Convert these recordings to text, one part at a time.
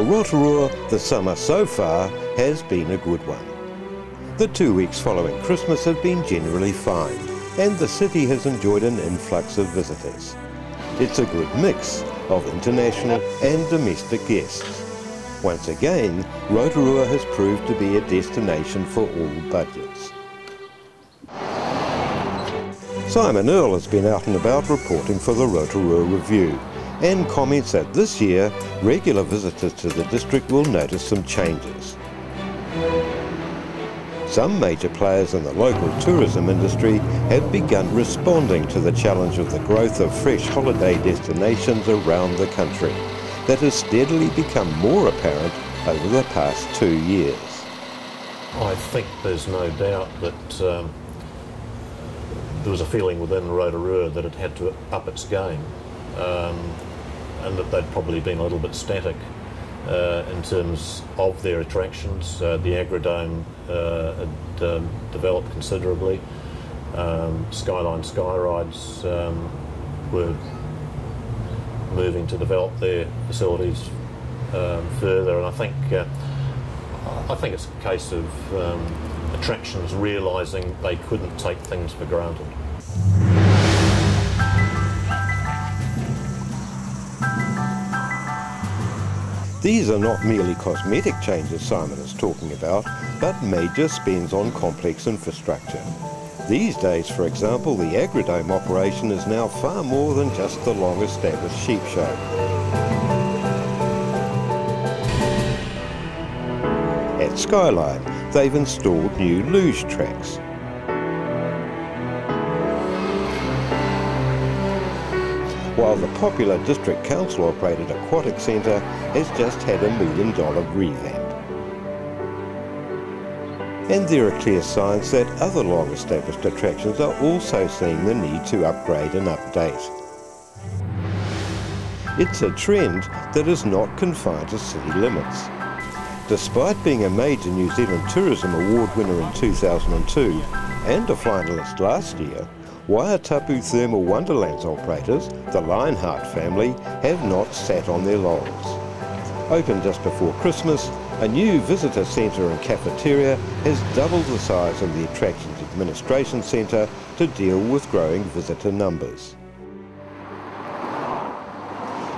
For Rotorua, the summer so far has been a good one. The 2 weeks following Christmas have been generally fine, and the city has enjoyed an influx of visitors. It's a good mix of international and domestic guests. Once again, Rotorua has proved to be a destination for all budgets. Simon Earle has been out and about reporting for the Rotorua Review and comments that this year, regular visitors to the district will notice some changes. Some major players in the local tourism industry have begun responding to the challenge of the growth of fresh holiday destinations around the country that has steadily become more apparent over the past 2 years. I think there's no doubt that there was a feeling within Rotorua that it had to up its game, and that they'd probably been a little bit static in terms of their attractions. The Agrodome had developed considerably. Skyline Skyrides were moving to develop their facilities further, and I think it's a case of attractions realising they couldn't take things for granted. These are not merely cosmetic changes Simon is talking about, but major spends on complex infrastructure. These days, for example, the Agrodome operation is now far more than just the long-established sheep show. At Skyline, they've installed new luge tracks. While the popular District Council-operated Aquatic Centre has just had $1 million revamp. And there are clear signs that other long-established attractions are also seeing the need to upgrade and update. It's a trend that is not confined to city limits. Despite being a major New Zealand Tourism Award winner in 2002 and a finalist last year, Waitapu Thermal Wonderlands operators, the Lionheart family, have not sat on their laurels. Opened just before Christmas, a new visitor centre and cafeteria has doubled the size of the attractions administration centre to deal with growing visitor numbers.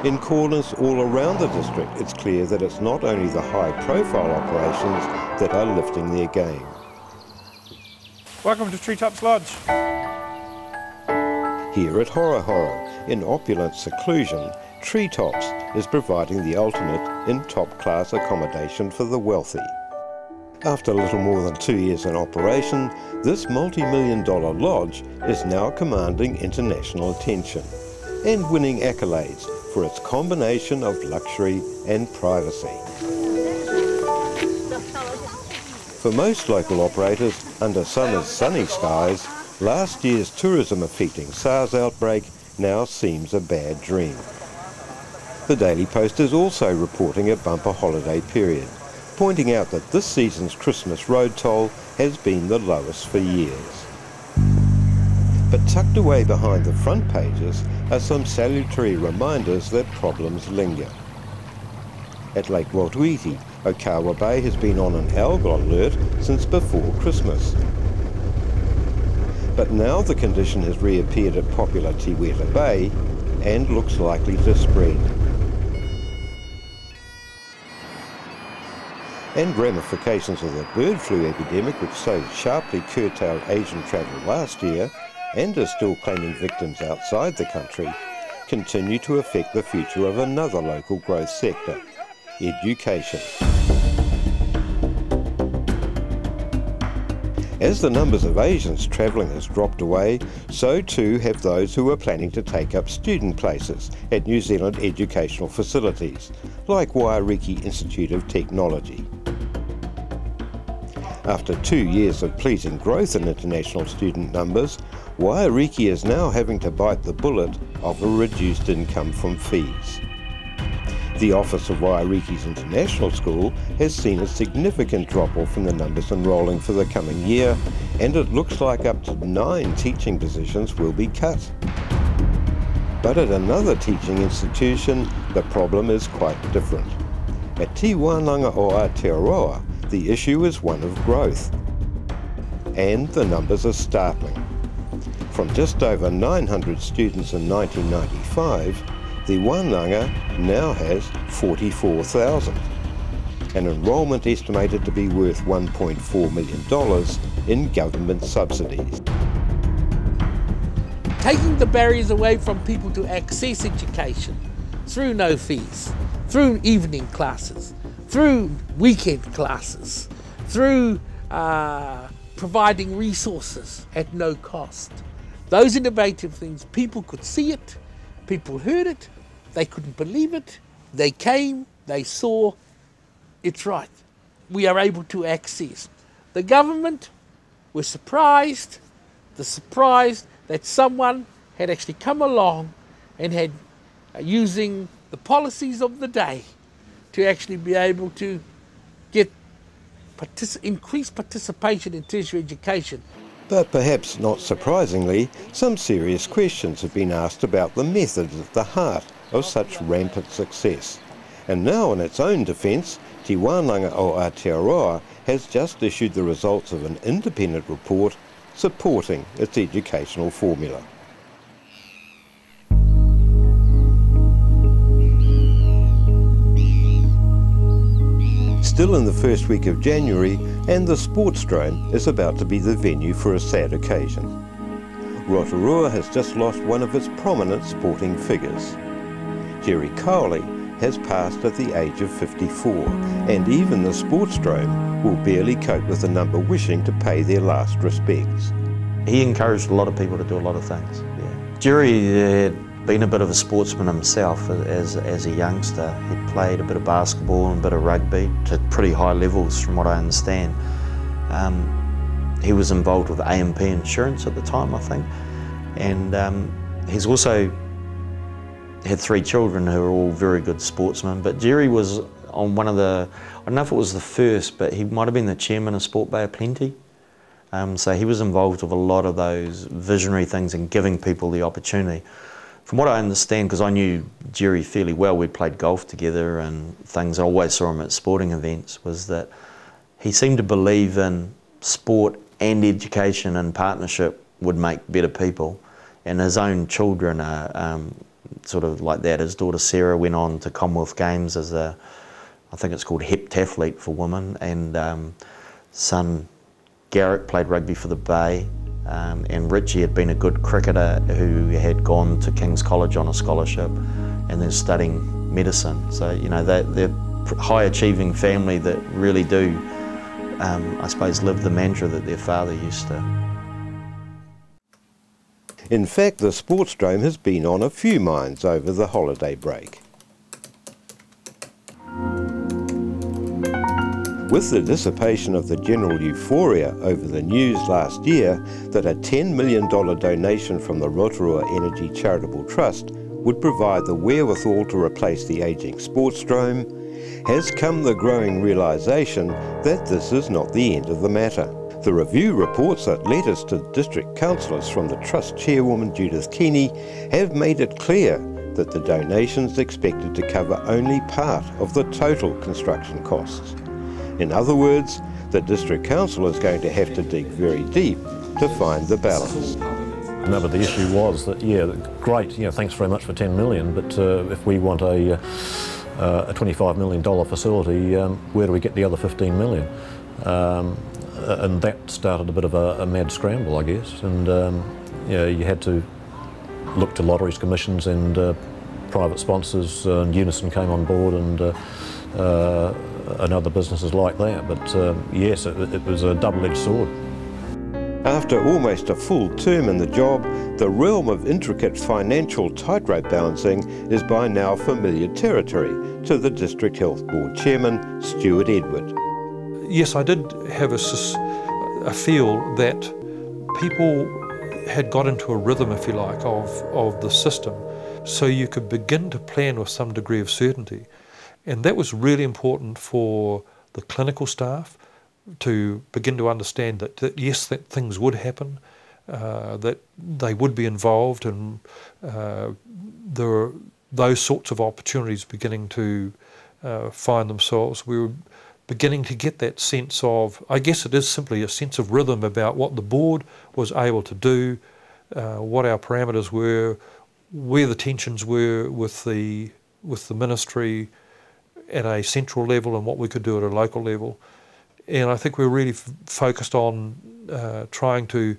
In corners all around the district, it's clear that it's not only the high-profile operations that are lifting their game. Welcome to Treetops Lodge. Here at Rotorua, in opulent seclusion, Treetops is providing the ultimate in top-class accommodation for the wealthy. After little more than 2 years in operation, this multi-million-dollar lodge is now commanding international attention and winning accolades for its combination of luxury and privacy. For most local operators, under summer's sunny skies, last year's tourism-affecting SARS outbreak now seems a bad dream. The Daily Post is also reporting a bumper holiday period, pointing out that this season's Christmas road toll has been the lowest for years. But tucked away behind the front pages are some salutary reminders that problems linger. At Lake Rotorua, Okawa Bay has been on an algal alert since before Christmas. But now the condition has reappeared at popular Te Weta Bay and looks likely to spread. And ramifications of the bird flu epidemic, which so sharply curtailed Asian travel last year and is still claiming victims outside the country, continue to affect the future of another local growth sector, education. As the numbers of Asians travelling has dropped away, so too have those who are planning to take up student places at New Zealand educational facilities, like Wairiki Institute of Technology. After 2 years of pleasing growth in international student numbers, Wairiki is now having to bite the bullet of a reduced income from fees. The Office of Wairiki's International School has seen a significant drop-off in the numbers enrolling for the coming year, and it looks like up to 9 teaching positions will be cut. But at another teaching institution, the problem is quite different. At Tiwānanga o Aotearoa, the issue is one of growth. And the numbers are startling. From just over 900 students in 1995, the Wānanga now has 44,000. An enrolment estimated to be worth $1.4 million in government subsidies. Taking the barriers away from people to access education through no fees, through evening classes, through weekend classes, through providing resources at no cost. Those innovative things, people could see it, people heard it, they couldn't believe it, they came, they saw, it's right. We are able to access. The government was surprised that someone had actually come along and had, using the policies of the day, to actually be able to get increased participation in tertiary education. But perhaps not surprisingly, some serious questions have been asked about the methods at the heart of such rampant success. And now, in its own defence, Tiwānanga o Aotearoa has just issued the results of an independent report supporting its educational formula. Still in the first week of January, and the Sportsdrome is about to be the venue for a sad occasion. Rotorua has just lost one of its prominent sporting figures. Jerry Cowley has passed at the age of 54, and even the Sportsdrome will barely cope with the number wishing to pay their last respects. He encouraged a lot of people to do a lot of things. Yeah. Jerry had been a bit of a sportsman himself as a youngster. He'd played a bit of basketball and a bit of rugby to pretty high levels from what I understand. He was involved with AMP Insurance at the time, I think, and he's also had 3 children who are all very good sportsmen. But Jerry was on one of the, I don't know if it was the first, but he might have been the chairman of Sport Bay of Plenty. So he was involved with a lot of those visionary things and giving people the opportunity. From what I understand, because I knew Jerry fairly well, we'd played golf together and things, I always saw him at sporting events, was that he seemed to believe in sport and education and partnership would make better people. And his own children are sort of like that. His daughter Sarah went on to Commonwealth Games as a, I think it's called heptathlete for women, and son Garrett played rugby for the Bay. And Richie had been a good cricketer who had gone to King's College on a scholarship and then studying medicine. So, you know, they're a high achieving family that really do, I suppose, live the mantra that their father used to. In fact, the Sportsdrome has been on a few minds over the holiday break. With the dissipation of the general euphoria over the news last year that a $10 million donation from the Rotorua Energy Charitable Trust would provide the wherewithal to replace the ageing Sportsdrome, has come the growing realisation that this is not the end of the matter. The review reports that letters to district councillors from the Trust chairwoman Judith Keeney have made it clear that the donations expected to cover only part of the total construction costs. In other words, the district council is going to have to dig very deep to find the balance. No, but the issue was that, yeah, great, you know, thanks very much for 10 million, but if we want a $25 million facility, where do we get the other 15 million? And that started a bit of a mad scramble, I guess, and you know, you had to look to lotteries, commissions and private sponsors, and Unison came on board, and other businesses like that. But yes, it was a double-edged sword. After almost a full term in the job, the realm of intricate financial tightrope balancing is by now familiar territory to the District Health Board Chairman, Stuart Edward. Yes, I did have a feel that people had got into a rhythm, if you like, of the system, so you could begin to plan with some degree of certainty. And that was really important for the clinical staff to begin to understand that yes, that things would happen, that they would be involved, and there were those sorts of opportunities beginning to find themselves. We were beginning to get that sense of, I guess it is simply a sense of rhythm about what the board was able to do, what our parameters were, where the tensions were with the ministry at a central level and what we could do at a local level. And I think we're really focused on trying to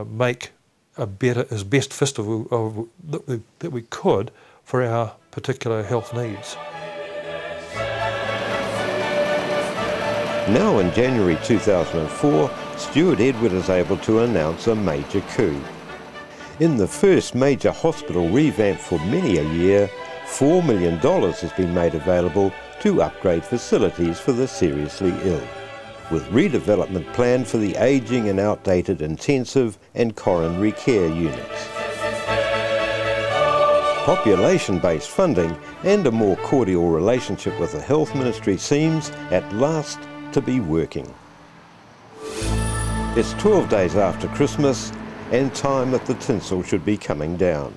make a better, as best festival that we could for our particular health needs. Now in January 2004, Stuart Edward is able to announce a major coup. In the first major hospital revamp for many a year, $4 million has been made available to upgrade facilities for the seriously ill, with redevelopment planned for the ageing and outdated intensive and coronary care units. Population-based funding and a more cordial relationship with the Health Ministry seems, at last, to be working. It's 12 days after Christmas and time that the tinsel should be coming down.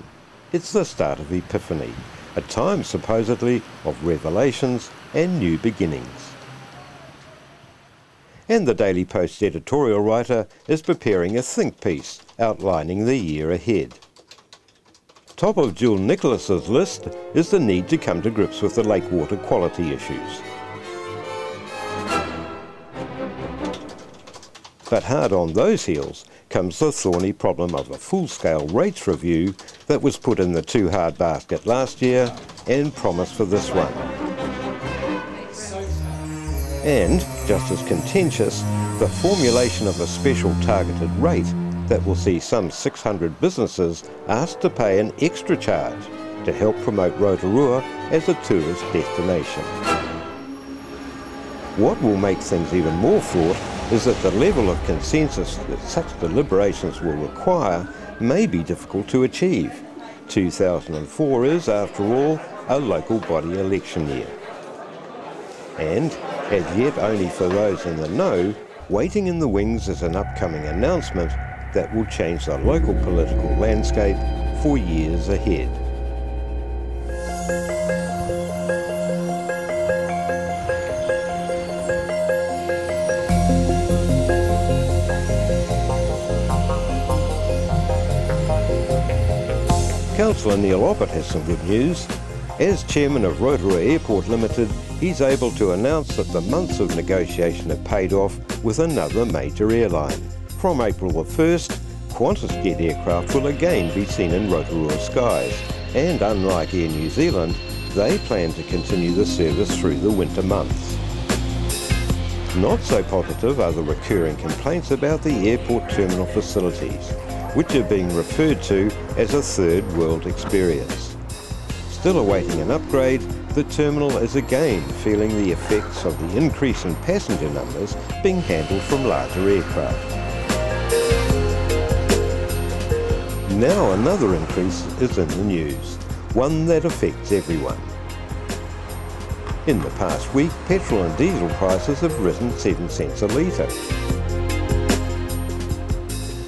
It's the start of Epiphany, a time supposedly of revelations and new beginnings. And the Daily Post's editorial writer is preparing a think piece outlining the year ahead. Top of Jill Nicholas's list is the need to come to grips with the lake water quality issues. But hard on those heels comes the thorny problem of a full-scale rates review that was put in the too hard basket last year and promised for this one. And, just as contentious, the formulation of a special targeted rate that will see some 600 businesses asked to pay an extra charge to help promote Rotorua as a tourist destination. What will make things even more fraught is that the level of consensus that such deliberations will require may be difficult to achieve. 2004 is, after all, a local body election year. And, as yet only for those in the know, waiting in the wings is an upcoming announcement that will change the local political landscape for years ahead. Councillor Neil Oppett has some good news. As chairman of Rotorua Airport Limited, he's able to announce that the months of negotiation have paid off with another major airline. From April the 1st, Qantas jet aircraft will again be seen in Rotorua skies, and unlike Air New Zealand, they plan to continue the service through the winter months. Not so positive are the recurring complaints about the airport terminal facilities, which are being referred to as a third world experience. Still awaiting an upgrade, the terminal is again feeling the effects of the increase in passenger numbers being handled from larger aircraft. Now another increase is in the news, one that affects everyone. In the past week, petrol and diesel prices have risen 7 cents a litre.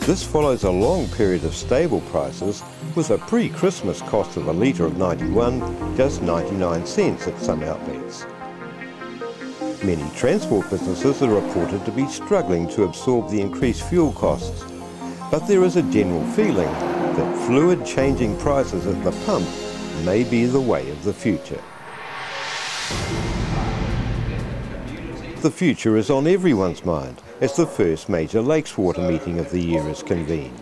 This follows a long period of stable prices, with a pre-Christmas cost of a litre of 91 just 99 cents at some outlets. Many transport businesses are reported to be struggling to absorb the increased fuel costs, but there is a general feeling that fluid changing prices at the pump may be the way of the future. The future is on everyone's mind as the first major Lakes Water meeting of the year is convened.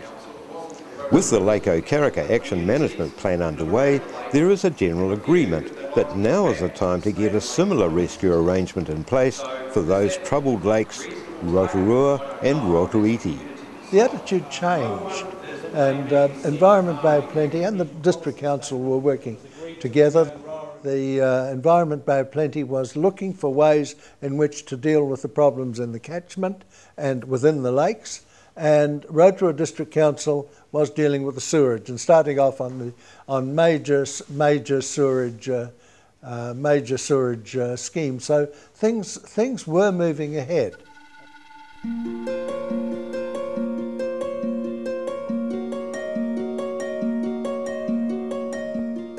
With the Lake Okaraka Action Management Plan underway, there is a general agreement that now is the time to get a similar rescue arrangement in place for those troubled lakes, Rotorua and Rotoiti. The attitude changed, and Environment Bay of Plenty and the District Council were working together. The Environment Bay of Plenty was looking for ways in which to deal with the problems in the catchment and within the lakes, and Rotorua District Council was dealing with the sewerage and starting off on major sewerage schemes. So things were moving ahead.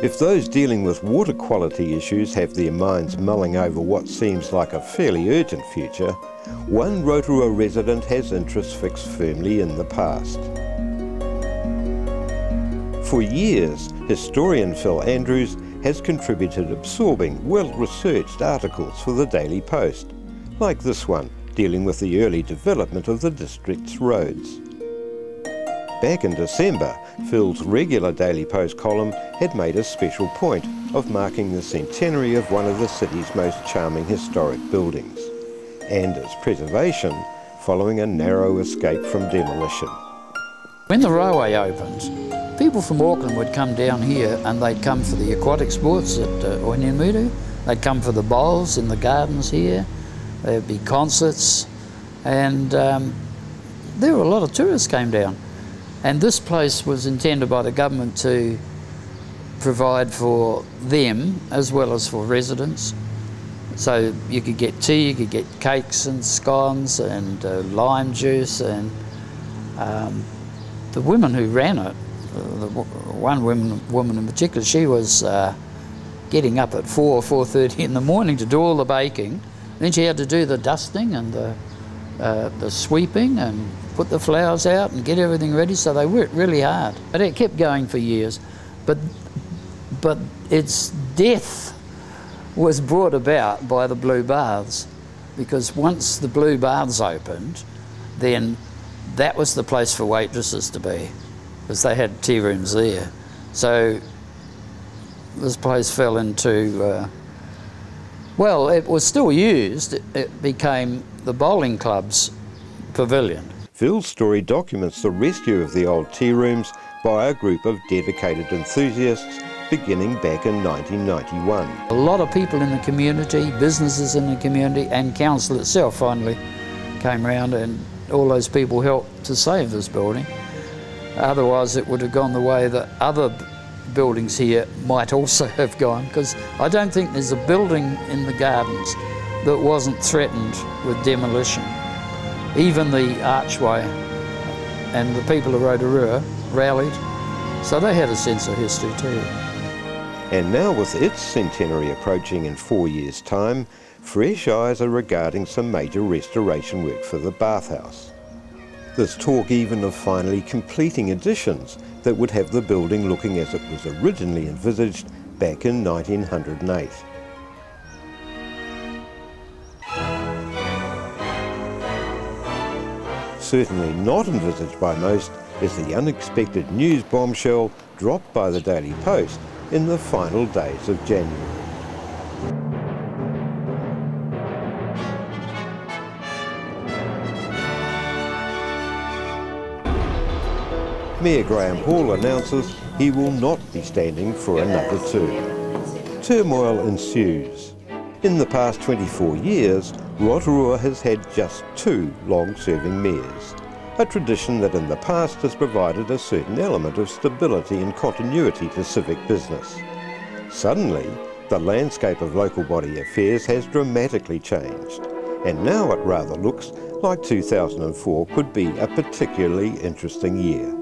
If those dealing with water quality issues have their minds mulling over what seems like a fairly urgent future, one Rotorua resident has interests fixed firmly in the past. For years, historian Phil Andrews has contributed absorbing, well-researched articles for the Daily Post, like this one, dealing with the early development of the district's roads. Back in December, Phil's regular Daily Post column had made a special point of marking the centenary of one of the city's most charming historic buildings, and its preservation following a narrow escape from demolition. When the railway opened, people from Auckland would come down here and they'd come for the aquatic sports at Oinenmutu, they'd come for the bowls in the gardens here, there'd be concerts, and there were a lot of tourists came down. And this place was intended by the government to provide for them as well as for residents. So you could get tea, you could get cakes and scones and lime juice, and the women who ran it, one woman in particular, she was getting up at 4:30 in the morning to do all the baking. Then she had to do the dusting and the sweeping and put the flowers out and get everything ready, so they worked really hard. But it kept going for years. But its death was brought about by the Blue Baths, because once the Blue Baths opened, then that was the place for waitresses to be, because they had tea rooms there. So this place fell into, well, it was still used. It became the bowling club's pavilion. Phil's story documents the rescue of the old tea rooms by a group of dedicated enthusiasts beginning back in 1991. A lot of people in the community, businesses in the community, and council itself finally came around, and all those people helped to save this building. Otherwise it would have gone the way that other buildings here might also have gone, because I don't think there's a building in the gardens that wasn't threatened with demolition. Even the archway, and the people of Rotorua rallied, so they had a sense of history too. And now, with its centenary approaching in 4 years' time, fresh eyes are regarding some major restoration work for the bathhouse. There's talk even of finally completing additions that would have the building looking as it was originally envisaged back in 1908. Certainly not envisaged by most is the unexpected news bombshell dropped by the Daily Post in the final days of January. Mayor Graham Hall announces he will not be standing for another term. Turmoil ensues. In the past 24 years, Rotorua has had just 2 long-serving mayors, a tradition that in the past has provided a certain element of stability and continuity to civic business. Suddenly, the landscape of local body affairs has dramatically changed, and now it rather looks like 2004 could be a particularly interesting year.